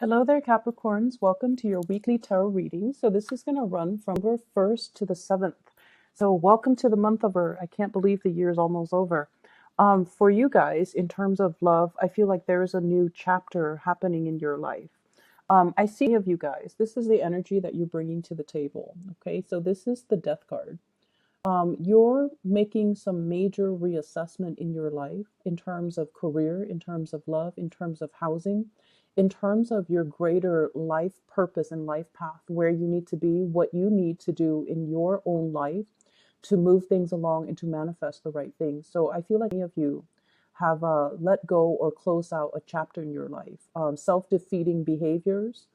Hello there, Capricorns. Welcome to your weekly tarot reading. So this is going to run from October 1st to the 7th. So welcome to the month of I can't believe the year is almost over. For you guys, in terms of love, I feel like there is a new chapter happening in your life. I see many of you guys. This is the energy that you're bringing to the table. Okay, so this is the Death card. You're making some major reassessment in your life in terms of career, in terms of love, in terms of housing, in terms of your greater life purpose and life path, where you need to be, what you need to do in your own life to move things along and to manifest the right things. So I feel like many of you have let go or closed out a chapter in your life. Self-defeating behaviors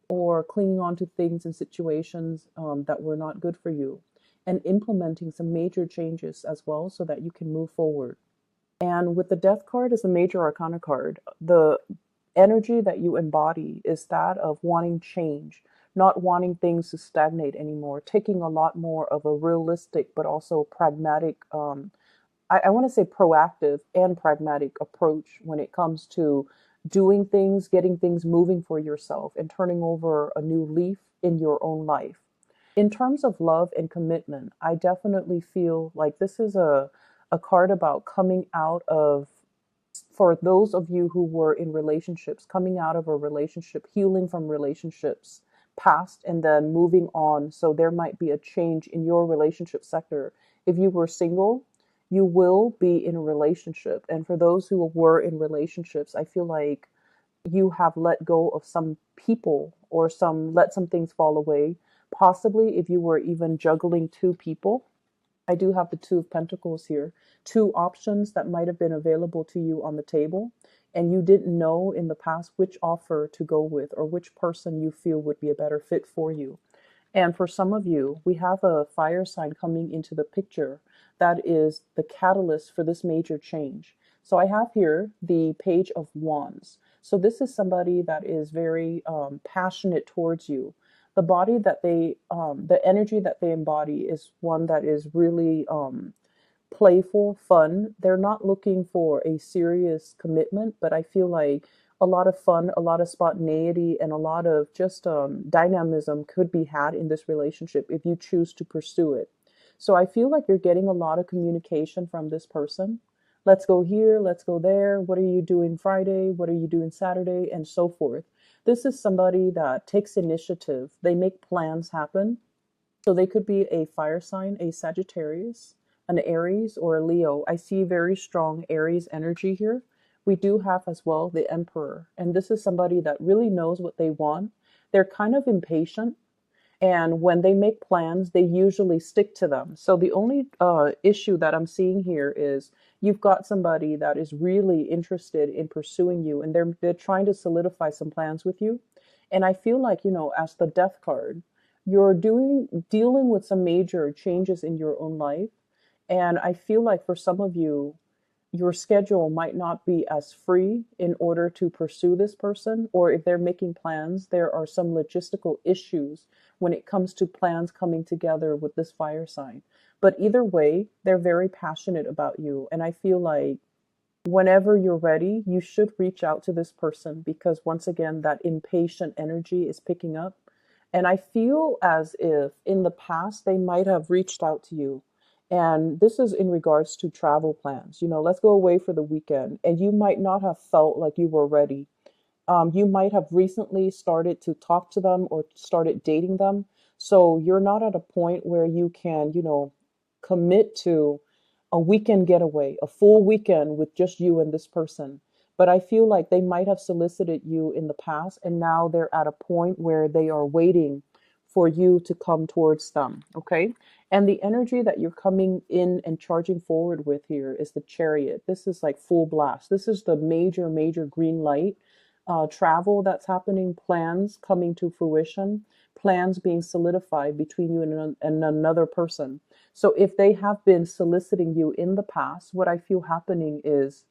or clinging on to things and situations that were not good for you, and implementing some major changes as well so that you can move forward. And with the Death card as a major arcana card, the energy that you embody is that of wanting change, not wanting things to stagnate anymore, taking a lot more of a realistic but also pragmatic, I want to say proactive and pragmatic approach when it comes to doing things, getting things moving for yourself, and turning over a new leaf in your own life. In terms of love and commitment, I definitely feel like this is a card about coming out of, for those of you who were in relationships, coming out of a relationship, healing from relationships past, and then moving on. So there might be a change in your relationship sector. If you were single, you will be in a relationship. And for those who were in relationships, I feel like you have let go of some people or let some things fall away. Possibly if you were even juggling two people. I do have the Two of Pentacles here, two options that might have been available to you on the table, and you didn't know in the past which offer to go with or which person you feel would be a better fit for you. And for some of you, we have a fire sign coming into the picture that is the catalyst for this major change. So I have here the Page of Wands. So this is somebody that is very passionate towards you. The body that the energy that they embody is one that is really playful, fun. They're not looking for a serious commitment, but I feel like a lot of fun, a lot of spontaneity, and a lot of just dynamism could be had in this relationship if you choose to pursue it. So I feel like you're getting a lot of communication from this person. Let's go here, let's go there. What are you doing Friday? What are you doing Saturday? And so forth. This is somebody that takes initiative. They make plans happen. So they could be a fire sign, a Sagittarius, an Aries, or a Leo. I see very strong Aries energy here. We do have as well the Emperor. And this is somebody that really knows what they want. They're kind of impatient. And when they make plans, they usually stick to them. So the only issue that I'm seeing here is you've got somebody that is really interested in pursuing you, and they're trying to solidify some plans with you. And I feel like, as the Death card, you're dealing with some major changes in your own life. And I feel like for some of you, your schedule might not be as free in order to pursue this person, or if they're making plans, there are some logistical issues when it comes to plans coming together with this fire sign. But either way, they're very passionate about you. And I feel like whenever you're ready, you should reach out to this person because once again, that impatient energy is picking up. And I feel as if in the past, they might have reached out to you. And this is in regards to travel plans. Let's go away for the weekend. And you might not have felt like you were ready. You might have recently started to talk to them or started dating them. So you're not at a point where you can, commit to a weekend getaway, a full weekend with just you and this person. But I feel like they might have solicited you in the past and now they're at a point where they are waiting for you to come towards them. Okay. And the energy that you're coming in and charging forward with here is the Chariot. This is like full blast. This is the major, major green light. Travel that's happening, plans coming to fruition, plans being solidified between you and another person. So if they have been soliciting you in the past, what I feel happening is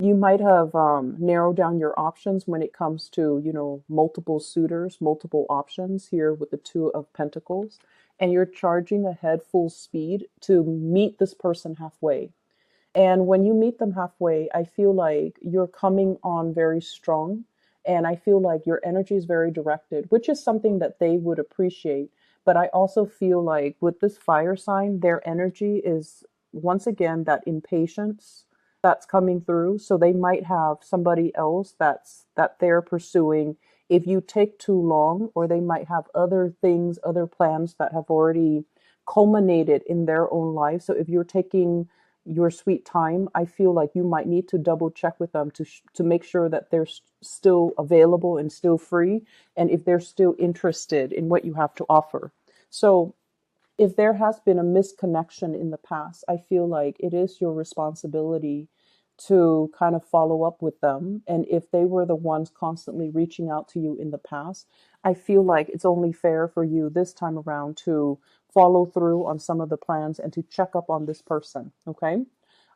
you might have narrowed down your options when it comes to, multiple suitors, multiple options here with the Two of Pentacles, and you're charging ahead full speed to meet this person halfway. And when you meet them halfway, I feel like you're coming on very strong And I feel like your energy is very directed, which is something that they would appreciate. But I also feel like with this fire sign, their energy is once again that impatience that's coming through. So they might have somebody else that they're pursuing if you take too long, or they might have other things, other plans that have already culminated in their own life. So if you're taking your sweet time, I feel like you might need to double check with them to make sure that they're still available and still free, and if they're still interested in what you have to offer. So if there has been a misconnection in the past, I feel like it is your responsibility to kind of follow up with them. And if they were the ones constantly reaching out to you in the past, I feel like it's only fair for you this time around to follow through on some of the plans and to check up on this person. Okay.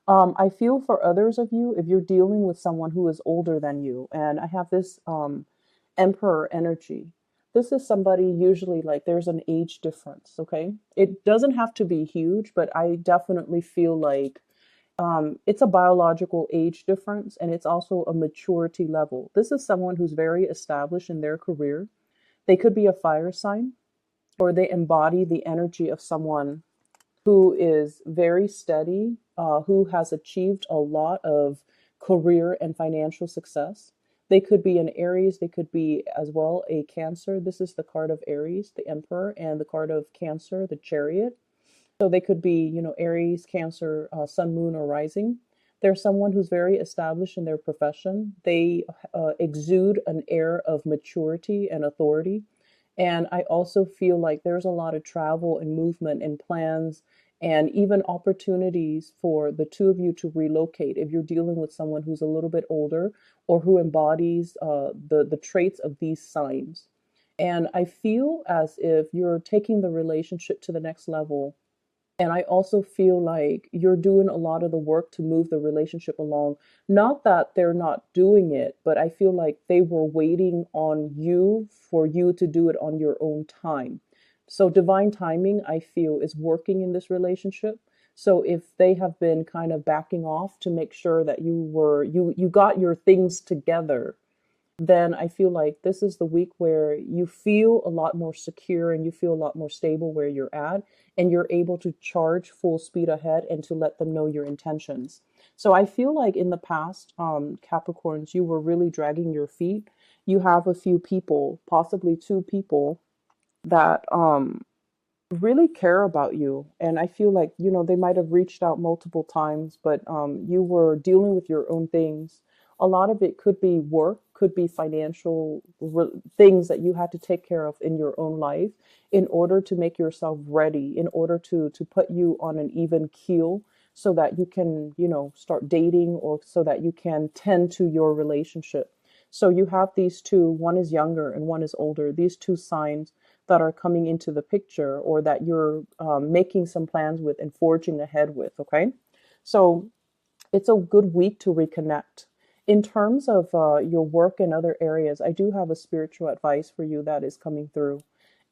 I feel for others of you, if you're dealing with someone who is older than you, and I have this emperor energy. This is somebody usually like there's an age difference, okay? It doesn't have to be huge, but I definitely feel like it's a biological age difference, and it's also a maturity level. This is someone who's very established in their career. They could be a fire sign, or they embody the energy of someone who is very steady, who has achieved a lot of career and financial success. They could be an Aries, they could be as well a Cancer. This is the card of Aries, the Emperor, and the card of Cancer, the Chariot. So they could be, Aries, Cancer, Sun, Moon, or Rising. They're someone who's very established in their profession. They exude an air of maturity and authority. And I also feel like there's a lot of travel and movement and plans and even opportunities for the two of you to relocate if you're dealing with someone who's a little bit older or who embodies the traits of these signs. And I feel as if you're taking the relationship to the next level, and I also feel like you're doing a lot of the work to move the relationship along. Not that they're not doing it, but I feel like they were waiting on you for you to do it on your own time. So divine timing, I feel, is working in this relationship. So if they have been kind of backing off to make sure that you got your things together, then I feel like this is the week where you feel a lot more secure and you feel a lot more stable where you're at, and you're able to charge full speed ahead and to let them know your intentions. So I feel like in the past, Capricorns, you were really dragging your feet. You have a few people, possibly two people, that really care about you. And I feel like, they might have reached out multiple times, but you were dealing with your own things. A lot of it could be work, could be financial things that you had to take care of in your own life in order to make yourself ready, in order to put you on an even keel so that you can, start dating, or so that you can tend to your relationship. So you have these two, one is younger and one is older, these two signs that are coming into the picture, or that you're making some plans with and forging ahead with. Okay. So it's a good week to reconnect. In terms of your work and other areas, I do have a spiritual advice for you that is coming through.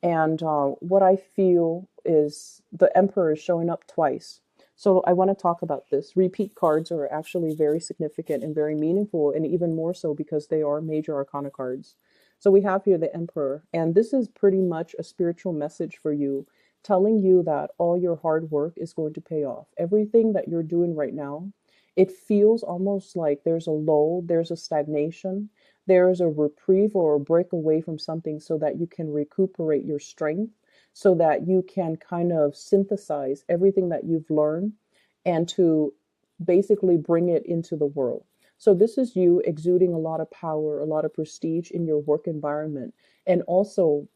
And what I feel is the Emperor is showing up twice. So I want to talk about this. Repeat cards are actually very significant and very meaningful, and even more so because they are major arcana cards. So we have here the Emperor, and this is pretty much a spiritual message for you, telling you that all your hard work is going to pay off. Everything that you're doing right now, it feels almost like there's a lull, there's a stagnation, there's a reprieve or a break away from something so that you can recuperate your strength, so that you can kind of synthesize everything that you've learned and to basically bring it into the world. So this is you exuding a lot of power, a lot of prestige in your work environment, and also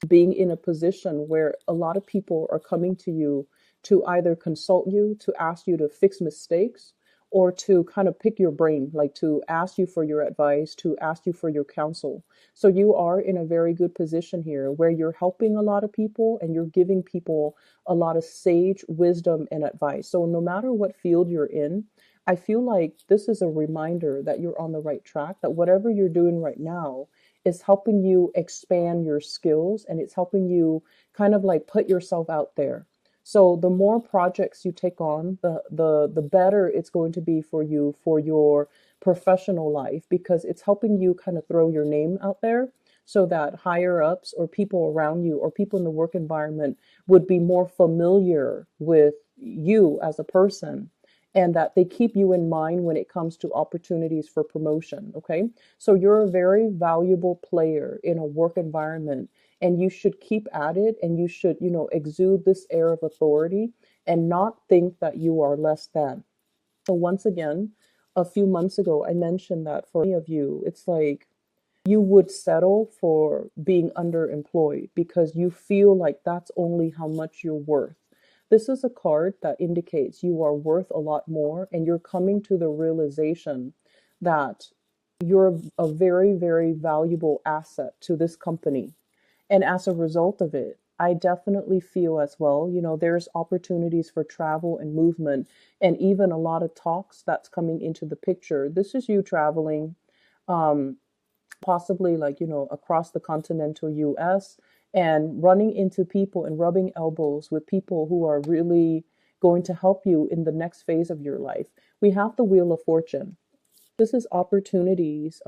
being in a position where a lot of people are coming to you to either consult you, to ask you to fix mistakes, or to kind of pick your brain, like to ask you for your advice, to ask you for your counsel. So you are in a very good position here where you're helping a lot of people and you're giving people a lot of sage wisdom and advice. So no matter what field you're in, I feel like this is a reminder that you're on the right track, that whatever you're doing right now is helping you expand your skills, and it's helping you kind of like put yourself out there. So the more projects you take on, the better it's going to be for you for your professional life, because it's helping you kind of throw your name out there so that higher ups or people around you or people in the work environment would be more familiar with you as a person, and that they keep you in mind when it comes to opportunities for promotion. Okay. So you're a very valuable player in a work environment, and you should keep at it, and you should, exude this air of authority and not think that you are less than. So once again, a few months ago, I mentioned that for many of you, it's like you would settle for being underemployed because you feel like that's only how much you're worth. This is a card that indicates you are worth a lot more, and you're coming to the realization that you're a very, very valuable asset to this company. And as a result of it, I definitely feel as well, there's opportunities for travel and movement, and even a lot of talks that's coming into the picture. This is you traveling, um, possibly like, across the continental US, and running into people and rubbing elbows with people who are really going to help you in the next phase of your life. We have the Wheel of Fortune. This is opportunities.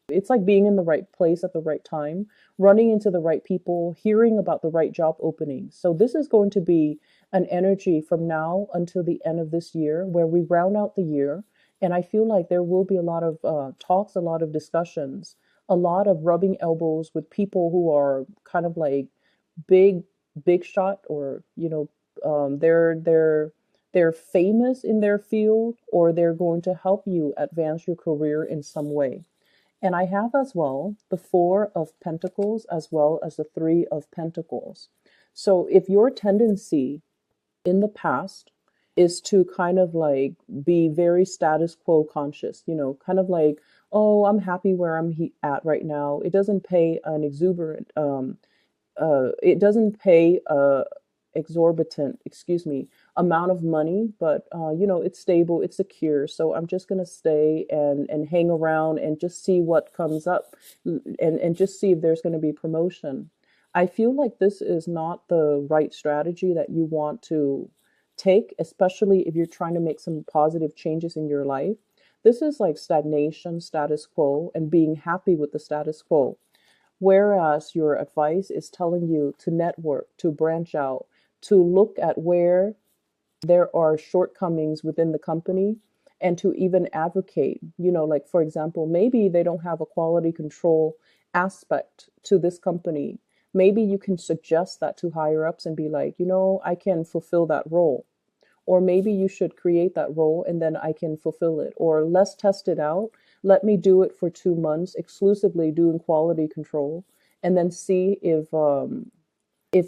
It's like being in the right place at the right time, running into the right people, hearing about the right job openings. So this is going to be an energy from now until the end of this year where we round out the year. And I feel like there will be a lot of talks, a lot of discussions, a lot of rubbing elbows with people who are kind of like big, big shot, or, they're famous in their field, or they're going to help you advance your career in some way. And I have as well the Four of Pentacles as well as the Three of Pentacles. So if your tendency in the past is to kind of like be very status quo conscious, kind of like, oh, I'm happy where I'm at right now. It doesn't pay a exorbitant, excuse me, amount of money, but it's stable, it's secure. So I'm just gonna stay and hang around and just see what comes up, and just see if there's gonna be promotion. I feel like this is not the right strategy that you want to take, especially if you're trying to make some positive changes in your life. This is like stagnation, status quo, and being happy with the status quo. Whereas your advice is telling you to network, to branch out, to look at where there are shortcomings within the company, and to even advocate, like for example, maybe they don't have a quality control aspect to this company. Maybe you can suggest that to higher ups and be like, I can fulfill that role. Or maybe you should create that role and then I can fulfill it. Or let's test it out. Let me do it for 2 months, exclusively doing quality control, and then see if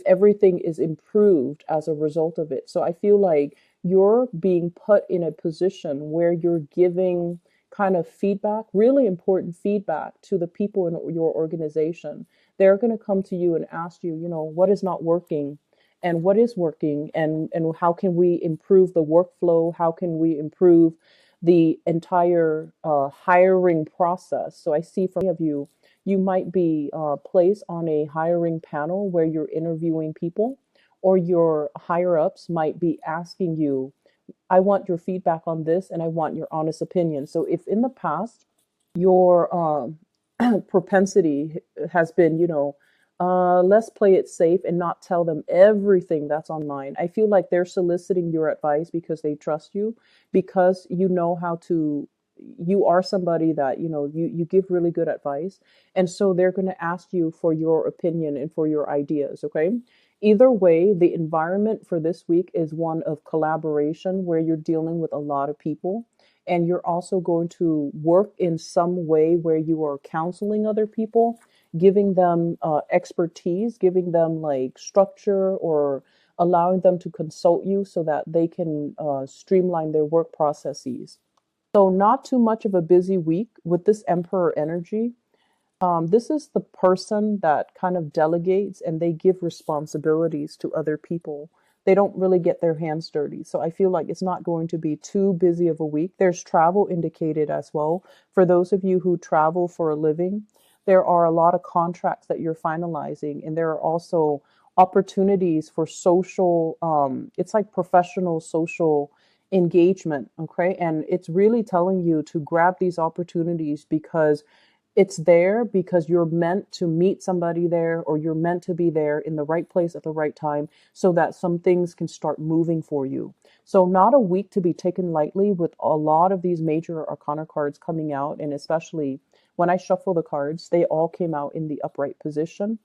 everything is improved as a result of it. So I feel like you're being put in a position where you're giving kind of feedback, really important feedback to the people in your organization. They're going to come to you and ask you, what is not working and what is working, and how can we improve the workflow? How can we improve the entire hiring process? So I see for many of you, you might be placed on a hiring panel where you're interviewing people, or your higher ups might be asking you, I want your feedback on this and I want your honest opinion. So if in the past your propensity has been, let's play it safe and not tell them everything that's on mind. I feel like they're soliciting your advice because they trust you, because you know how to, you are somebody that, you give really good advice. And so they're going to ask you for your opinion and for your ideas. Okay. Either way, the environment for this week is one of collaboration where you're dealing with a lot of people. And you're also going to work in some way where you are counseling other people, giving them expertise, giving them like structure, or allowing them to consult you so that they can streamline their work processes. So, not too much of a busy week with this Emperor energy. This is the person that kind of delegates and they give responsibilities to other people. They don't really get their hands dirty. So I feel like it's not going to be too busy of a week. There's travel indicated as well. For those of you who travel for a living, there are a lot of contracts that you're finalizing, and there are also opportunities for social, it's like professional social engagement. Okay. And it's really telling you to grab these opportunities because it's there because you're meant to meet somebody there, or you're meant to be there in the right place at the right time so that some things can start moving for you. So not a week to be taken lightly with a lot of these major arcana cards coming out. And especially when I shuffle the cards, they all came out in the upright position.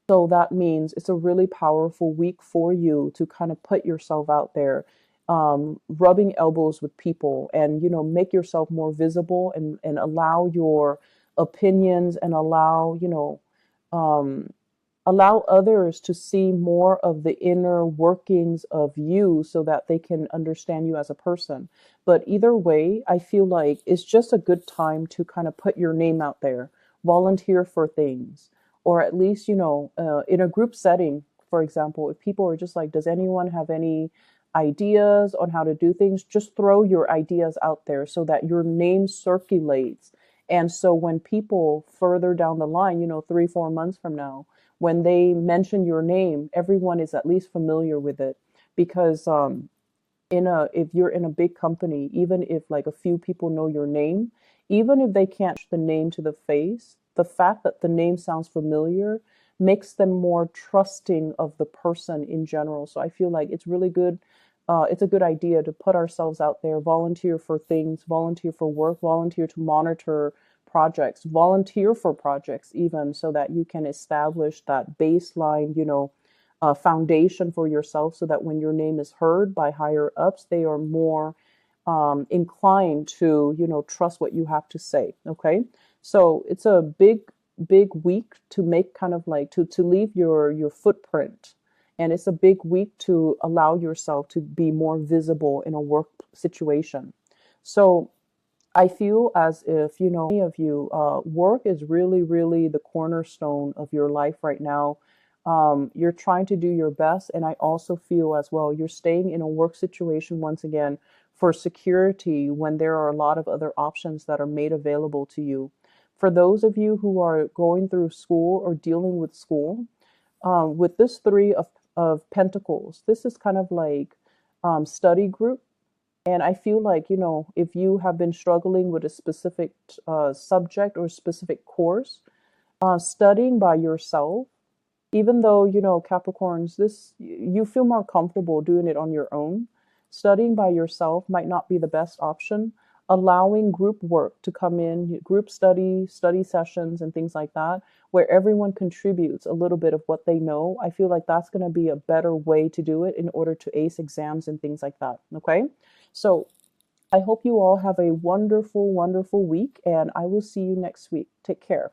So that means it's a really powerful week for you to kind of put yourself out there, rubbing elbows with people, and make yourself more visible, and allow your opinions, and um, allow others to see more of the inner workings of you so that they can understand you as a person. But either way, I feel like it's just a good time to kind of put your name out there, volunteer for things, or at least, in a group setting, for example, if people are just like, does anyone have any ideas on how to do things? Just throw your ideas out there so that your name circulates. And so when people further down the line, 3, 4 months from now, when they mention your name, everyone is at least familiar with it. Because if you're in a big company, even if like a few people know your name, even if they can't the name to the face, the fact that the name sounds familiar makes them more trusting of the person in general. So I feel like it's really good. It's a good idea to put ourselves out there, volunteer for things, volunteer for work, volunteer to monitor projects, volunteer for projects, even so that you can establish that baseline, foundation for yourself, so that when your name is heard by higher ups, they are more inclined to, trust what you have to say. Okay. So it's a big week to make kind of like to leave your footprint. And it's a big week to allow yourself to be more visible in a work situation. So I feel as if, many of you, work is really, really the cornerstone of your life right now. You're trying to do your best. And I also feel as well, you're staying in a work situation once again for security when there are a lot of other options that are made available to you. For those of you who are going through school or dealing with school, with this of Pentacles, this is kind of like study group. And I feel like, if you have been struggling with a specific subject or specific course, studying by yourself, even though, Capricorns, you feel more comfortable doing it on your own, studying by yourself might not be the best option. Allowing group work to come in, group study sessions, and things like that, where everyone contributes a little bit of what they know. I feel like that's going to be a better way to do it in order to ace exams and things like that. Okay. So I hope you all have a wonderful, wonderful week, and I will see you next week. Take care.